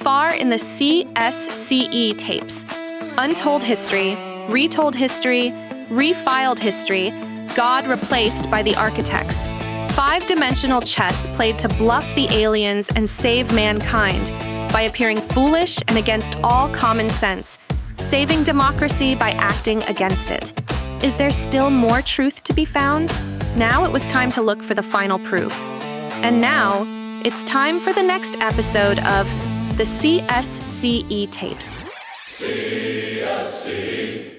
far in the CSCE tapes. Untold history, retold history, refiled history, God replaced by the architects. 5-dimensional chess played to bluff the aliens and save mankind by appearing foolish and against all common sense, saving democracy by acting against it. Is there still more truth to be found? Now it was time to look for the final proof. And now, it's time for the next episode of the CSCE tapes. CSCE.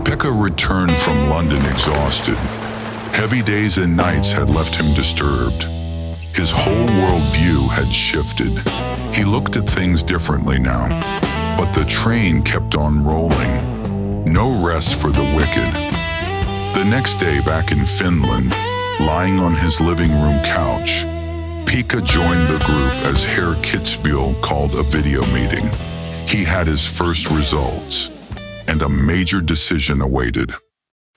Pekka returned from London exhausted. Heavy days and nights had left him disturbed. His whole worldview had shifted. He looked at things differently now. But the train kept on rolling. No rest for the wicked. The next day back in Finland, lying on his living room couch, Pekka joined the group as Herr Kitzbühel called a video meeting. He had his first results, and a major decision awaited.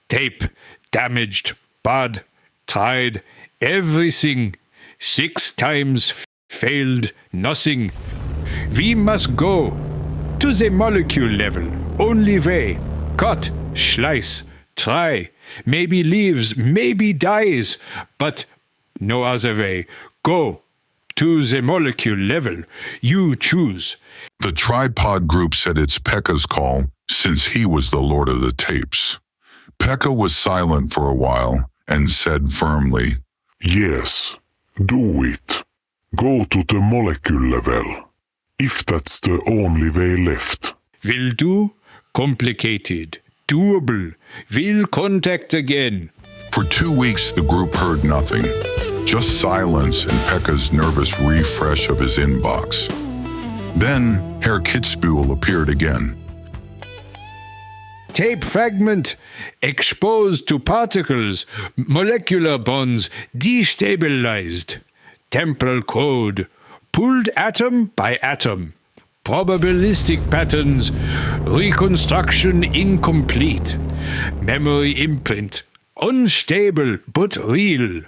Tape, damaged, bad, tried, everything. 6 times failed, nothing. We must go to the molecule level. Only way. Cut, slice, try. Maybe lives, maybe dies, but no other way. Go to the molecule level. You choose. The tripod group said it's Pekka's call, since he was the lord of the tapes. Pekka was silent for a while and said firmly, Yes, do it. Go to the molecule level. If that's the only way left. Will do. Complicated. Doable. Will contact again. For 2 weeks the group heard nothing. Just silence and Pekka's nervous refresh of his inbox. Then Herr Kitzbühel appeared again. Tape fragment exposed to particles, molecular bonds destabilized. Temporal code pulled atom by atom. Probabilistic patterns, reconstruction incomplete. Memory imprint, unstable but real.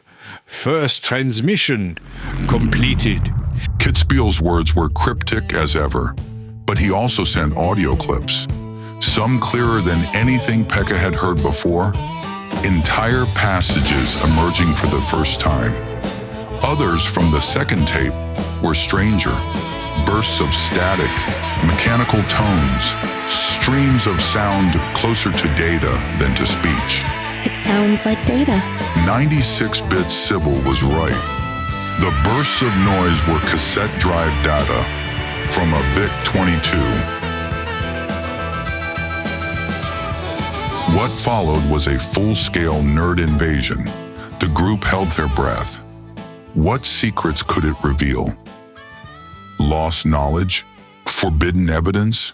First transmission completed. Kitzbühel's words were cryptic as ever, but he also sent audio clips. Some clearer than anything Pekka had heard before, entire passages emerging for the first time. Others from the second tape were stranger, bursts of static, mechanical tones, streams of sound closer to data than to speech. It sounds like data. 96-bit Sybil was right. The bursts of noise were cassette drive data from a VIC-22. What followed was a full-scale nerd invasion. The group held their breath. What secrets could it reveal? Lost knowledge? Forbidden evidence?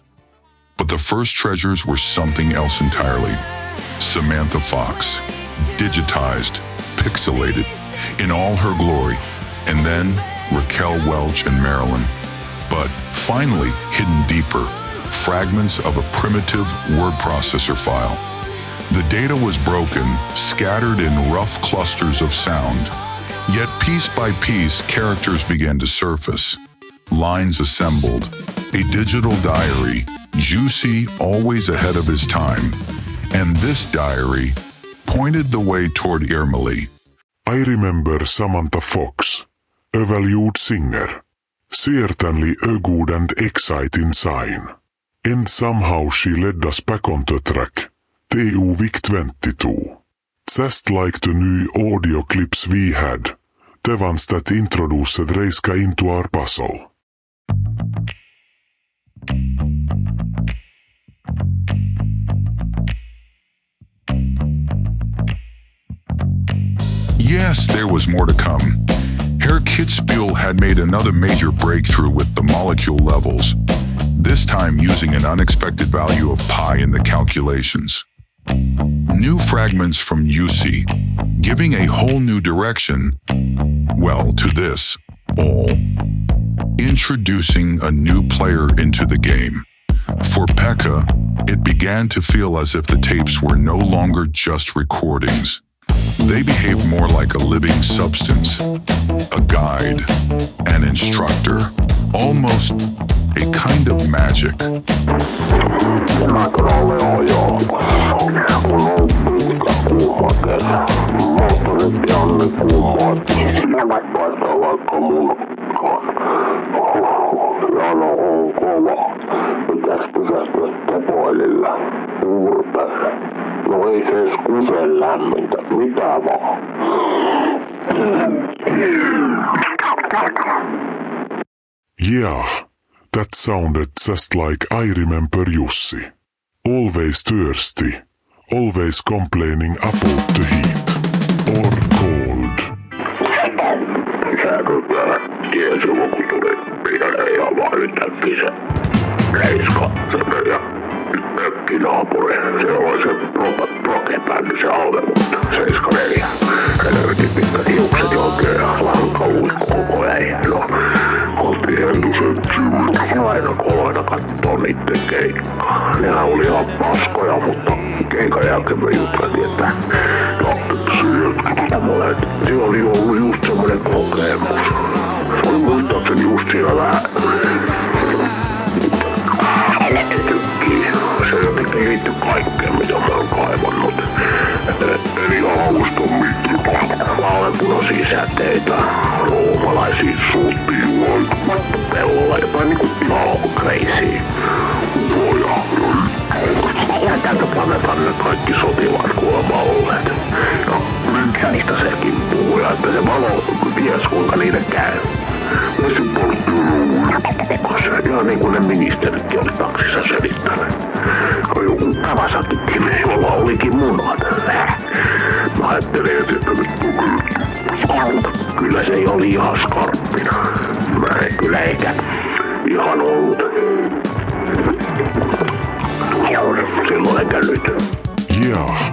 But the first treasures were something else entirely. Samantha Fox, digitized, pixelated, in all her glory. And then Raquel Welch and Marilyn. But finally, hidden deeper, fragments of a primitive word processor file. The data was broken, scattered in rough clusters of sound. Yet piece by piece, characters began to surface. Lines assembled. A digital diary, Jussi always ahead of his time. And this diary pointed the way toward Irmeli. I remember Samantha Fox, a valued singer. Certainly a good and exciting sign. And somehow she led us back on the track. TU-VIC-22. Just like the new audio clips we had. The ones that introduced Reiska into our puzzle. Yes, there was more to come. Herr Kitzbühel had made another major breakthrough with the molecule levels, this time using an unexpected value of pi in the calculations. New fragments from Jussi, giving a whole new direction, well, to this, all. Introducing a new player into the game. For Pekka, it began to feel as if the tapes were no longer just recordings. They behaved more like a living substance, a guide, an instructor, almost a kind of magic. No ei se edes kuseen lämmintä, mitä vaan. Yeah, that sounded just like I remember Jussi. Always thirsty, always complaining about the heat. Or cold. Sä kyllä tiesi, kun tuli mieleen ihan vaan yhtäkkiä se Reiska, se meidän mökkinaapuri. Se oli se prokebändi, se albumut, 74. Helvetin pitkät hiukset ja oikein lankauikko koko ei. No, oltiin entusen aina koloina kattoo niitten keikkaa. Nehän oli ihan paskoja, mutta keikan jälkeen me juteltiin, että sillä oli ollut just semmonen kokemus. Se oli muistaakseni just siinä vähän se jotenkin liittyy kaikkeen, mitä mä oon kaivannut. Eli hauston mitruta, vaaleanpunaisia säteitä, roomalaisia suuttia, pellolla, jotain niinku ihan crazy. Ufoja ja tältä planeetan ne kaikki sotilaat kuulemma olleet. No, niistä sekin puhuu, että se valo ties kuinka niille käy. Vesiportti on ollut ihan niin kuin ne ministeritkin oli taksissa selittäneet. No joku Kawasakikin, jolla olikin munat. Mä ajattelin, että kyllä se oli ihan skarppina. Mä en kyllä eikä ihan ollut. Silloin eikä nyt. Yeah,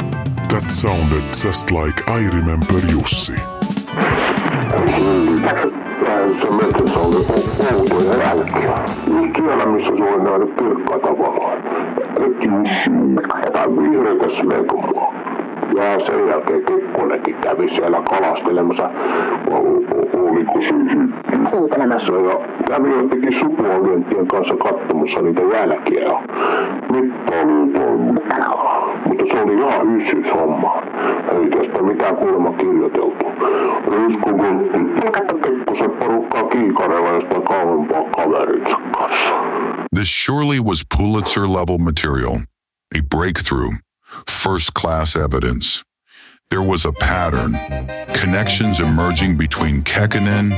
that sounded just like I remember Jussi. Se metsässä oli outoja jälkiä. Siellä missä se oli nähnyt kirkkaita valoa. Jotain vihreitä smegmua. Ja sen jälkeen Kekkonenkin kävi siellä kalastelemassa. Oliko se kuuntelemassa ja kävi jotenkin sukuagenttien kanssa katsomassa niitä jälkiä. Nyt oli toimittanut. Mutta se oli ihan yssys-homma. Ei tästä mitään kuulemma kirjoiteltu. Olisiko Kekkosen porukkaa kiikareilla jostain kauempaa kaverinsa kanssa. This surely was Pulitzer-level material, a breakthrough, first-class evidence. There was a pattern, connections emerging between Kekkonen,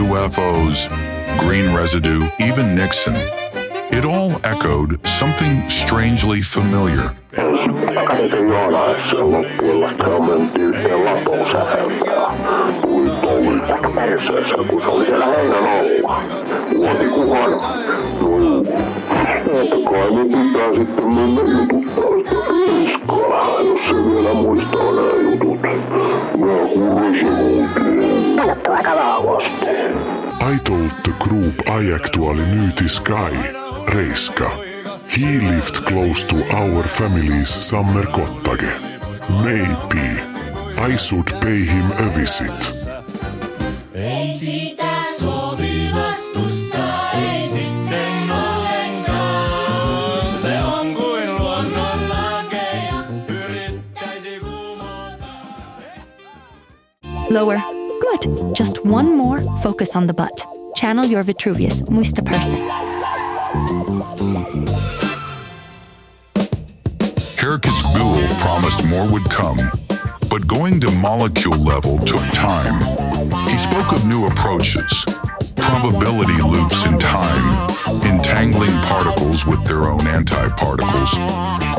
UFOs, green residue, even Nixon. It all echoed something strangely familiar. Käsin jonaessa loppuilla mentiin yhteen Lapon säheltää. Tuli touli perseessä, kun se oli siellä heinän alla. Vuoti kuhan. Että kai me pitää sitten mennä jututtaa sitä Reiskaa, jos se vielä muistaa nämä jutut. Nää kurisemuutiin. Kannattaa aika vahvasti. I told the group I actually knew this guy, Reiska. He lived close to our family's summer cottage. Maybe I should pay him a visit. Ei sitä sovi vastustaa, ei sitten ollenkaan. Se on kuin luonnonlake ja yrittäisi kumota. Lower. Good. Just one more. Focus on the butt. Channel your Vitruvius. Muista perse. Herr Kitzbühel promised more would come, but going to molecule level took time. He spoke of new approaches, probability loops in time, entangling particles with their own antiparticles,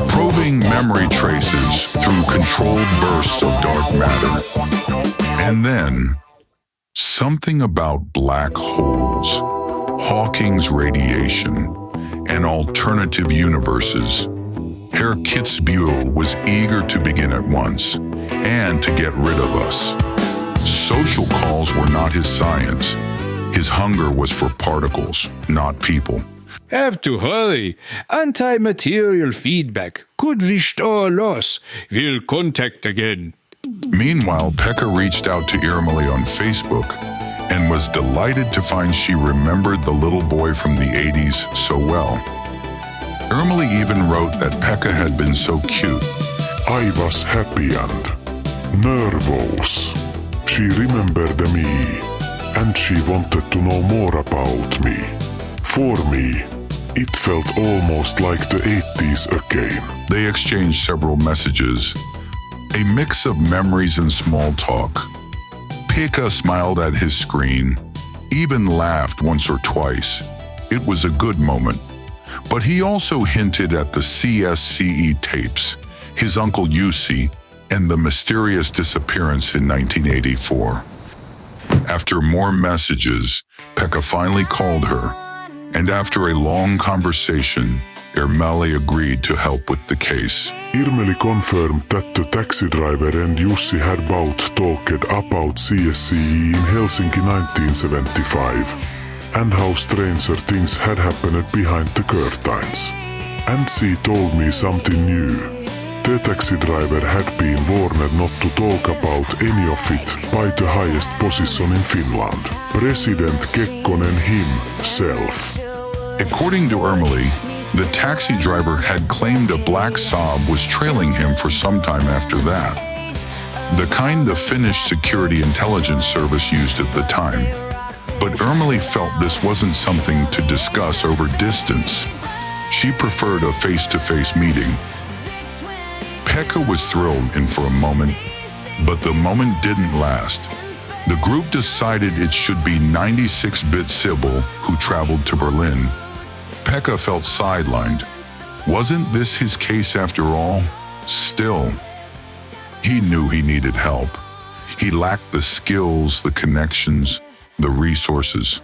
probing memory traces through controlled bursts of dark matter. And then, something about black holes, Hawking's radiation, and alternative universes. Herr Kitzbühel was eager to begin at once, and to get rid of us. Social calls were not his science. His hunger was for particles, not people. Have to hurry. Anti-material feedback could restore loss. We'll contact again. Meanwhile, Pekka reached out to Irmeli on Facebook and was delighted to find she remembered the little boy from the 80s so well. Irmeli even wrote that Pekka had been so cute. I was happy and nervous. She remembered me, and she wanted to know more about me. For me, it felt almost like the 80s again. They exchanged several messages, a mix of memories and small talk. Pekka smiled at his screen, even laughed once or twice. It was a good moment. But he also hinted at the CSCE tapes, his uncle Jussi, and the mysterious disappearance in 1984. After more messages, Pekka finally called her, and after a long conversation, Irmeli agreed to help with the case. Irmeli confirmed that the taxi driver and Jussi had both talked about CSCE in Helsinki 1975, and how stranger things had happened behind the curtains. And she told me something new. The taxi driver had been warned not to talk about any of it by the highest position in Finland, President Kekkonen himself. According to Irmeli, the taxi driver had claimed a black Saab was trailing him for some time after that. The kind the Finnish security intelligence service used at the time. But Irmeli felt this wasn't something to discuss over distance. She preferred a face-to-face meeting. Pekka was thrilled in for a moment, but the moment didn't last. The group decided it should be 96-bit Sybil who traveled to Berlin. Pekka felt sidelined. Wasn't this his case after all? Still, he knew he needed help. He lacked the skills, the connections, the resources.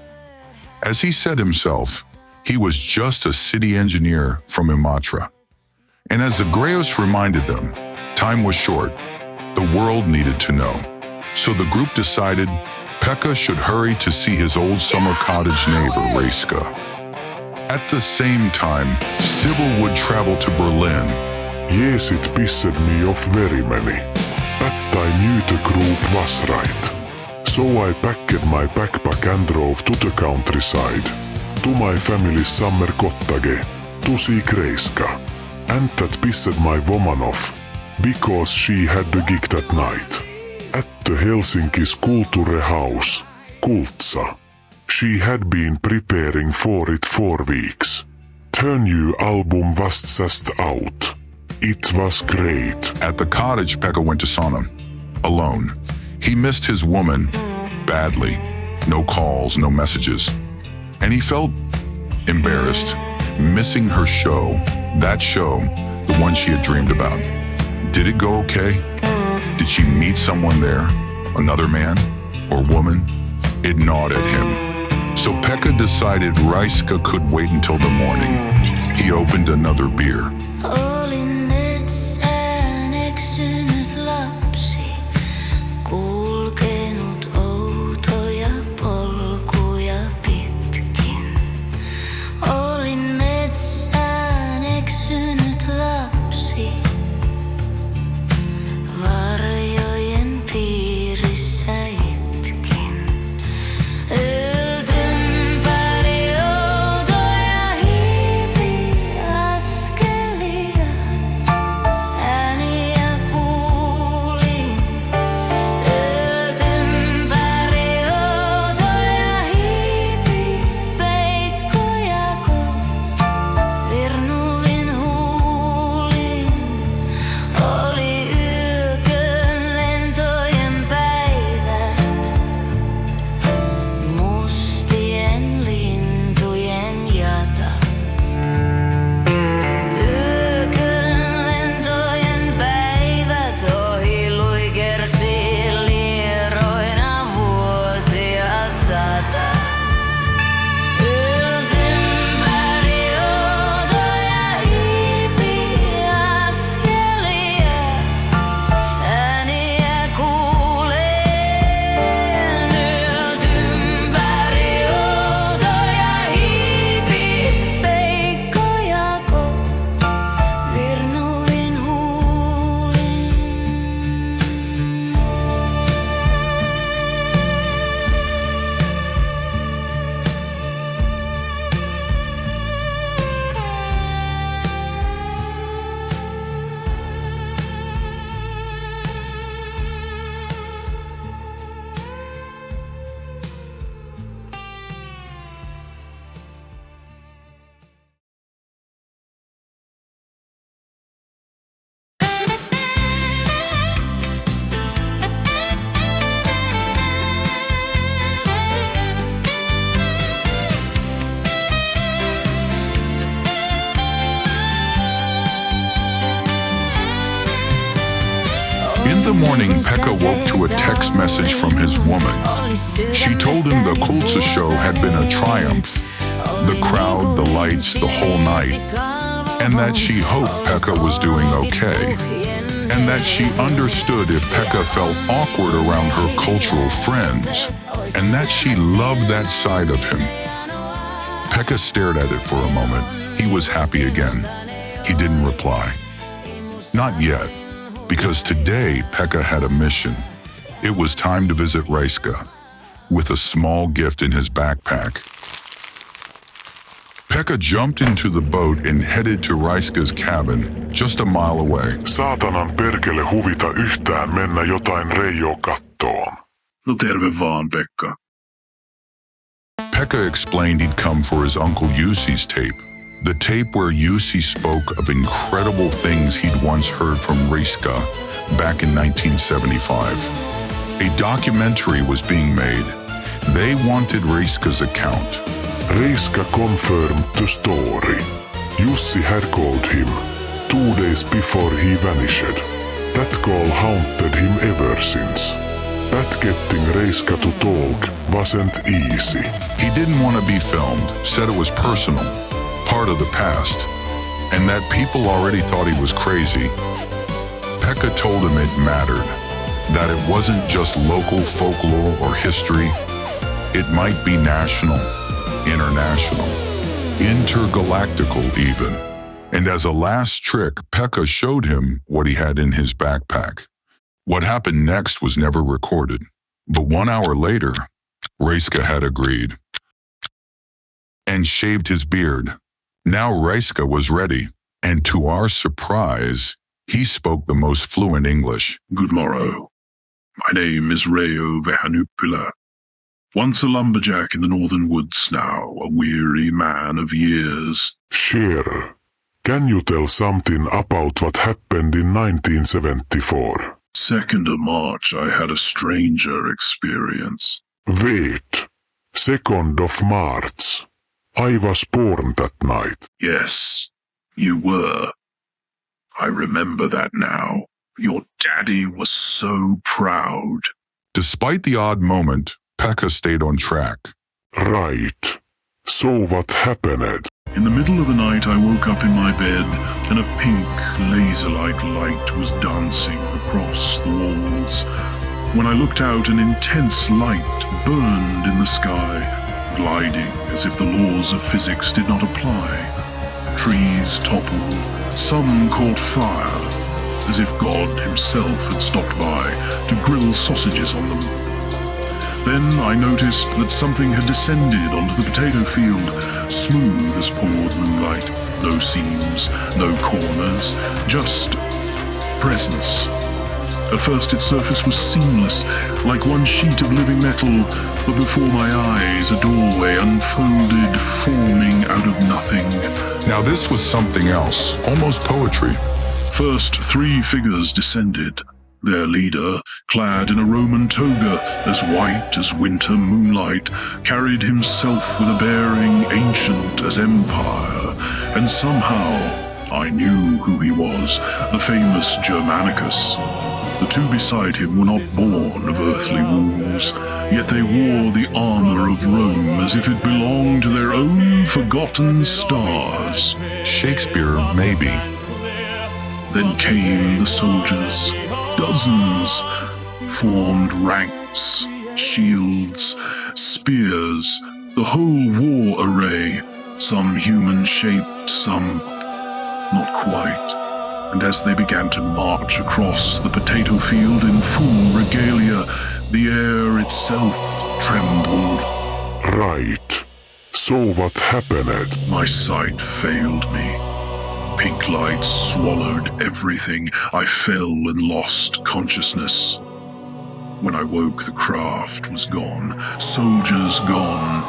As he said himself, he was just a city engineer from Imatra. And as the Greyos reminded them, time was short. The world needed to know. So the group decided Pekka should hurry to see his old summer cottage neighbor, Reiska. At the same time, Sybil would travel to Berlin. Yes, it pissed me off very many. But I knew the group was right. So I packed my backpack and drove to the countryside, to my family's summer cottage, to see Reiska. And that pissed my woman off, because she had the gig that night. At the Helsinki's Kulture House, Kultsa. She had been preparing for it for weeks. Her new album was just out. It was great. At the cottage, Pekka went to sauna, alone. He missed his woman badly. No calls, no messages. And he felt embarrassed, missing her show. That show, the one she had dreamed about. Did it go okay? Did she meet someone there? Another man or woman? It gnawed at him. So Pekka decided Reiska could wait until the morning. He opened another beer. Olin metsään eksynyt lapsi, kulkenut outoja polkuja pitkin. Olin metsään morning, Pekka woke to a text message from his woman. She told him the Kultsa show had been a triumph. The crowd, the lights, the whole night. And that she hoped Pekka was doing okay. And that she understood if Pekka felt awkward around her cultural friends. And that she loved that side of him. Pekka stared at it for a moment. He was happy again. He didn't reply. Not yet, because today Pekka had a mission. It was time to visit Reiska, with a small gift in his backpack. Pekka jumped into the boat and headed to Reiska's cabin, just a mile away. Saatanan perkele huvita yhtään mennä jotain Reijoa kattoon. No terve vaan, Pekka. Pekka explained he'd come for his uncle Jussi's tape. The tape where Jussi spoke of incredible things he'd once heard from Reiska back in 1975. A documentary was being made. They wanted Reiska's account. Reiska confirmed the story. Jussi had called him 2 days before he vanished. That call haunted him ever since. But getting Reiska to talk wasn't easy. He didn't want to be filmed, said it was personal, part of the past, and that people already thought he was crazy. Pekka told him it mattered, that it wasn't just local folklore or history. It might be national, international, intergalactical even. And as a last trick, Pekka showed him what he had in his backpack. What happened next was never recorded, but 1 hour later, Reiska had agreed and shaved his beard. Now Reiska was ready, and to our surprise, he spoke the most fluent English. Good morrow. My name is Reijo Vähänyppylä. Once a lumberjack in the northern woods, now a weary man of years. Sure. Can you tell something about what happened in 1974? 2nd of March, I had a stranger experience. Wait. 2nd of March. I was born that night. Yes, you were. I remember that now. Your daddy was so proud. Despite the odd moment, Pekka stayed on track. Right. So what happened? In the middle of the night, I woke up in my bed, and a pink, laser-like light was dancing across the walls. When I looked out, an intense light burned in the sky, gliding as if the laws of physics did not apply. Trees toppled, some caught fire, as if God himself had stopped by to grill sausages on them. Then I noticed that something had descended onto the potato field, smooth as poured moonlight. No seams, no corners, just presence. At first its surface was seamless, like one sheet of living metal, but before my eyes a doorway unfolded, forming out of nothing. Now this was something else, almost poetry. First 3 figures descended. Their leader, clad in a Roman toga, as white as winter moonlight, carried himself with a bearing ancient as empire, and somehow I knew who he was, the famous Germanicus. The 2 beside him were not born of earthly wombs, yet they wore the armor of Rome as if it belonged to their own forgotten stars. Shakespeare, maybe. Then came the soldiers. Dozens formed ranks, shields, spears, the whole war array, some human-shaped, some not quite. And as they began to march across the potato field in full regalia, the air itself trembled. Right. So what happened? My sight failed me. Pink light swallowed everything. I fell and lost consciousness. When I woke, the craft was gone. Soldiers gone.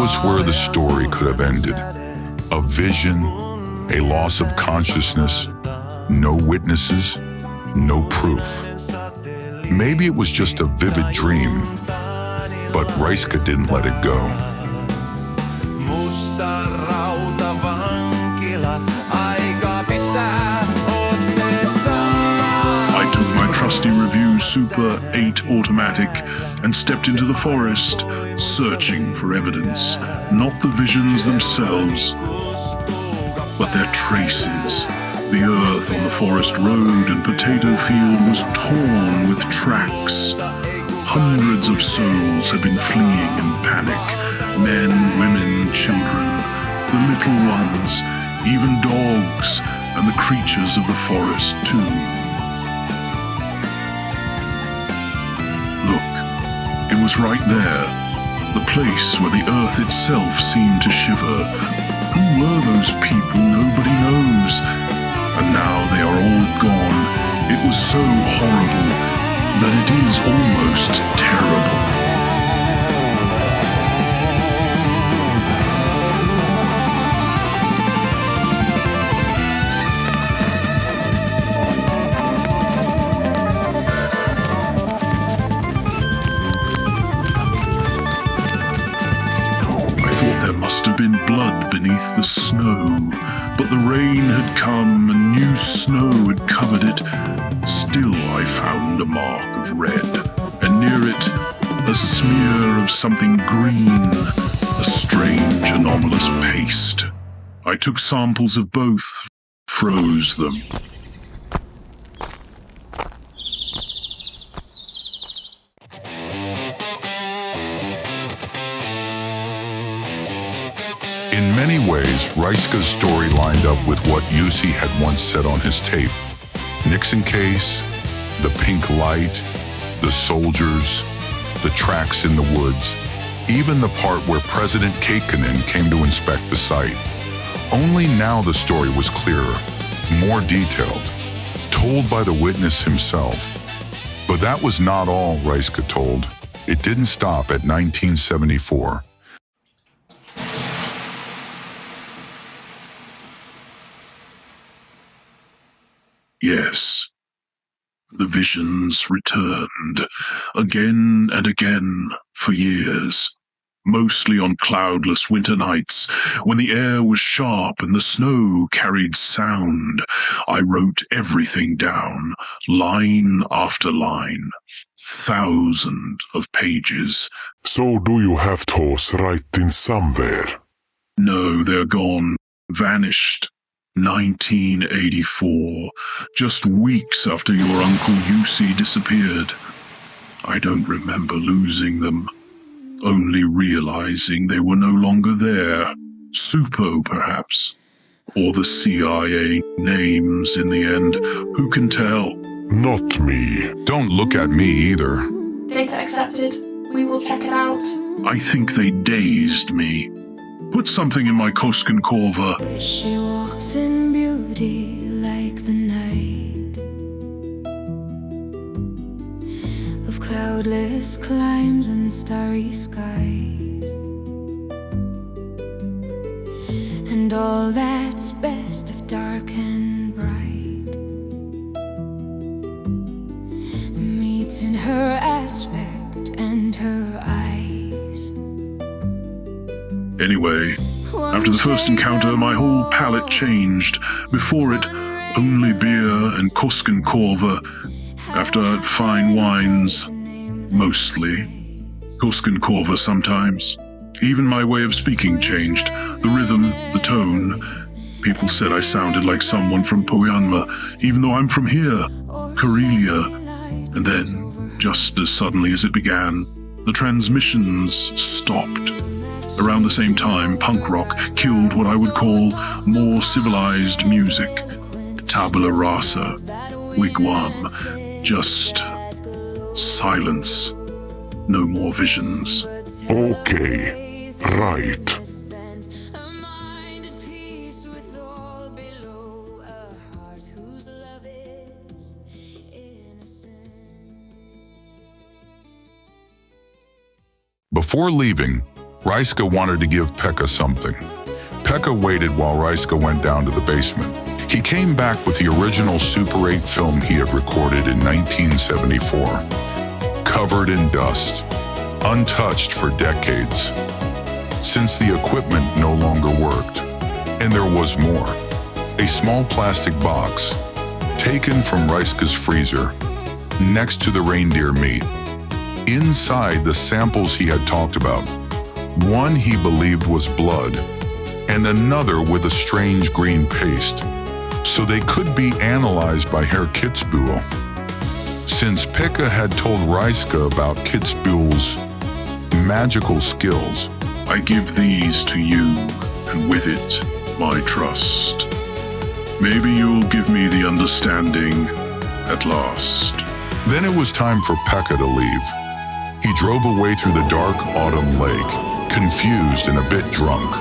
was where the story could have ended. A vision, a loss of consciousness, no witnesses, no proof. Maybe it was just a vivid dream, but Reiska didn't let it go. Musta rautavankila, aika pitää otteessaan. I took my trusty Review Super 8 automatic and stepped into the forest, searching for evidence, not the visions themselves, but their traces. The earth on the forest road and potato field was torn with tracks. Hundreds of souls had been fleeing in panic. Men, women, children, the little ones, even dogs, and the creatures of the forest too. Look, it was right there, the place where the earth itself seemed to shiver. Who were those people? Nobody knows. And now they are all gone. It was so horrible that it is almost terrible. There must have been blood beneath the snow, but the rain had come and new snow had covered it. Still I found a mark of red, and near it a smear of something green, a strange anomalous paste. I took samples of both, froze them. In many ways, Reiska's story lined up with what Jussi had once said on his tape. Nixon case, the pink light, the soldiers, the tracks in the woods, even the part where President Kekkonen came to inspect the site. Only now the story was clearer, more detailed, told by the witness himself. But that was not all Reiska told. It didn't stop at 1974. Yes, the visions returned, again and again, for years, mostly on cloudless winter nights, when the air was sharp and the snow carried sound. I wrote everything down, line after line, thousands of pages. So do you have those writing somewhere? No, they're gone, vanished. 1984, just weeks after your Uncle Jussi disappeared. I don't remember losing them, only realizing they were no longer there. Supo, perhaps, or the CIA names in the end. Who can tell? Not me. Don't look at me either. Data accepted. We will check it out. I think they dazed me. Put something in my Koskenkorva. She walks in beauty like the night of cloudless climes and starry skies, and all that's best of dark and bright meets in her aspect and her eyes. Anyway, after the first encounter, my whole palate changed. Before it, only beer and Koskenkorva. After, fine wines, mostly. Koskenkorva sometimes. Even my way of speaking changed. The rhythm, the tone. People said I sounded like someone from Pohjanmaa, even though I'm from here, Karelia. And then, just as suddenly as it began, the transmissions stopped. Around the same time, punk rock killed what I would call more civilized music. Tabula rasa, wigwam, just silence. No more visions. Okay, right. Before leaving, Reiska wanted to give Pekka something. Pekka waited while Reiska went down to the basement. He came back with the original Super 8 film he had recorded in 1974. Covered in dust, untouched for decades. Since the equipment no longer worked. And there was more. A small plastic box, taken from Reiska's freezer, next to the reindeer meat. Inside the samples he had talked about. One he believed was blood, and another with a strange green paste, so they could be analyzed by Herr Kitzbühel. Since Pekka had told Reiska about Kitzbühel's magical skills, I give these to you, and with it, my trust. Maybe you'll give me the understanding at last. Then it was time for Pekka to leave. He drove away through the dark autumn lake, confused and a bit drunk.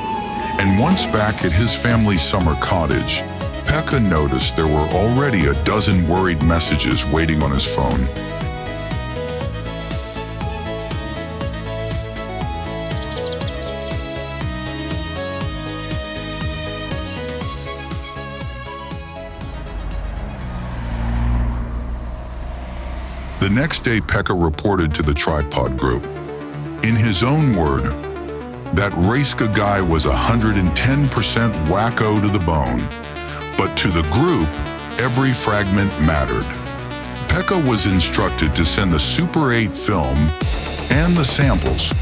And once back at his family's summer cottage, Pekka noticed there were already a dozen worried messages waiting on his phone. The next day, Pekka reported to the tripod group. In his own word, that Reiska guy was 110% wacko to the bone. But to the group, every fragment mattered. Pekka was instructed to send the Super 8 film and the samples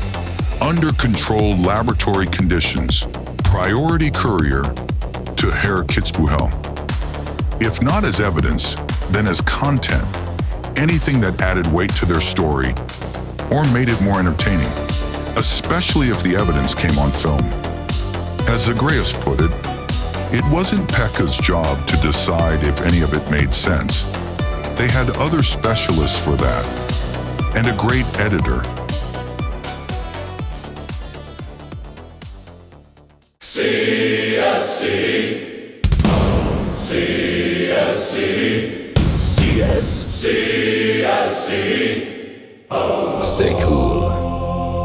under controlled laboratory conditions, priority courier, to Herr Kitzbühel. If not as evidence, then as content. Anything that added weight to their story or made it more entertaining, especially if the evidence came on film. As Zagreus put it, it wasn't Pekka's job to decide if any of it made sense. They had other specialists for that, and a great editor. CSCE, CSCE, CSCE. Stay cool.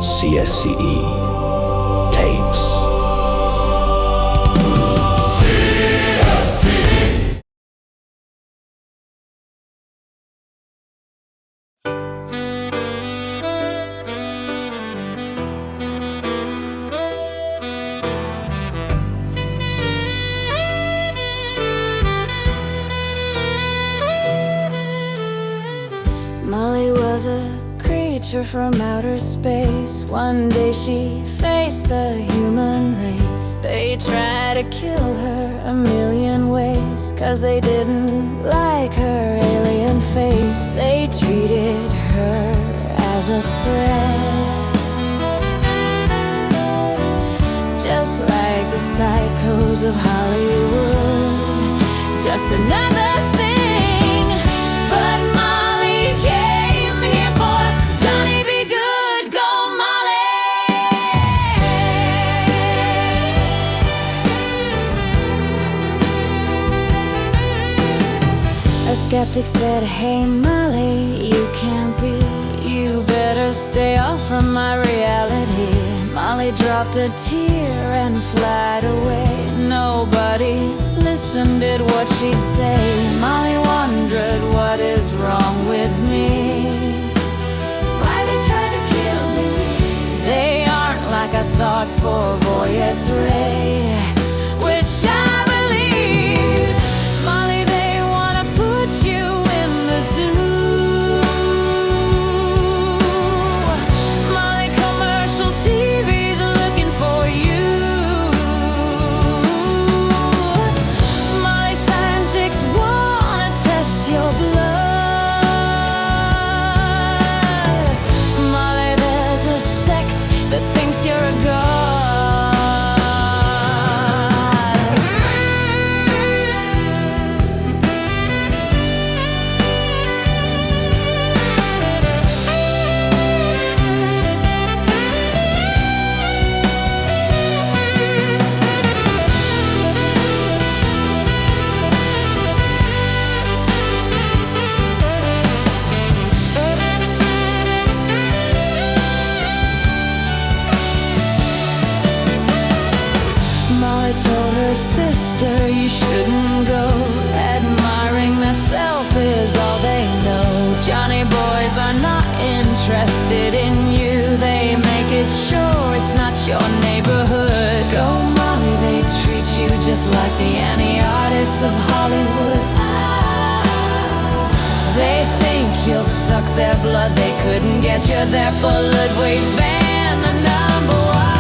CSCE Tapes. Molly was a creature from outer space. One day she faced the human race. They tried to kill her a million ways, 'cause they didn't like her alien face. They treated her as a threat, just like the psychos of Hollywood. Just another thing. But Molly came here for Johnny Be Good, go Molly. A skeptic said, hey Molly, you can't be. You better stay off from my reality. Molly dropped a tear and fled away. Nobody listened, did what she'd say. Molly wondered, what is wrong with me? Why they try to kill me? They aren't like I thought for Voyeur 3, which I believe. Molly, they wanna put you in the zoo. Molly, commercial TV's looking for you. Molly, scientists wanna test your blood. Molly, there's a sect that thinks you're a god. you shouldn't go. Admiring themselves is all they know. Johnny boys are not interested in you. They make it sure it's not your neighborhood. Go Molly, they treat you just like the Annie artists of Hollywood. They think you'll suck their blood. They couldn't get you there for Ludwig van, the number one.